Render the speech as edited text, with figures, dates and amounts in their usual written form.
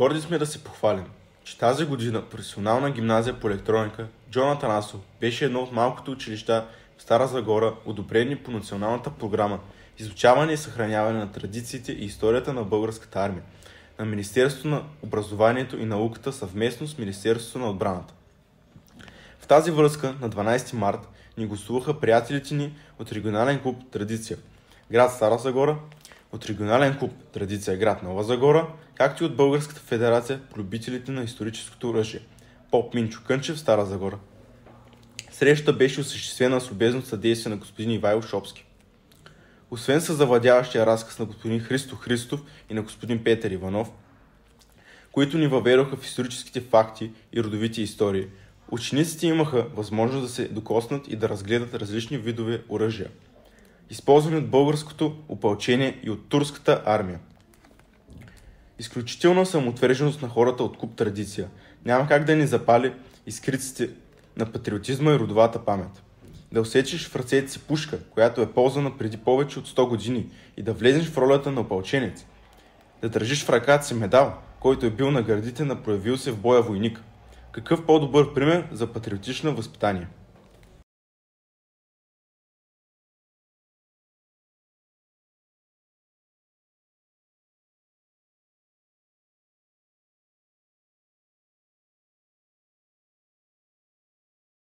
Горди сме да се похвалим, че тази година професионална гимназия по електроника Джон Атанасов беше едно от малкото училища в Стара Загора, одобрени по националната програма изучаване и съхраняване на традициите и историята на българската армия на Министерството на образованието и науката съвместно с Министерството на отбраната. В тази връзка на 12 март ни гостуваха приятелите ни от регионален клуб Традиция, град Стара Загора, от регионален клуб Традиция, град Нова Загора, както и от Българската федерация по любителите на историческото оръжие, поп Минчо Кънчев, Стара Загора. Срещата беше осъществена с любезно съдействие на господин Ивайло Шопски. Освен със завладяващия разказ на господин Христо Христов и на господин Петър Иванов, които ни въведоха в историческите факти и родовите истории, учениците имаха възможност да се докоснат и да разгледат различни видове оръжия, използвани от българското опълчение и от турската армия. Изключителна самоотверженост на хората от клуб Традиция няма как да ни запали искриците на патриотизма и родовата памет. Да усечеш в ръцете си пушка, която е ползвана преди повече от 100 години и да влезеш в ролята на опълченец. Да държиш в ръката си медал, който е бил на гърдите на проявил се в боя войник. Какъв по-добър пример за патриотично възпитание?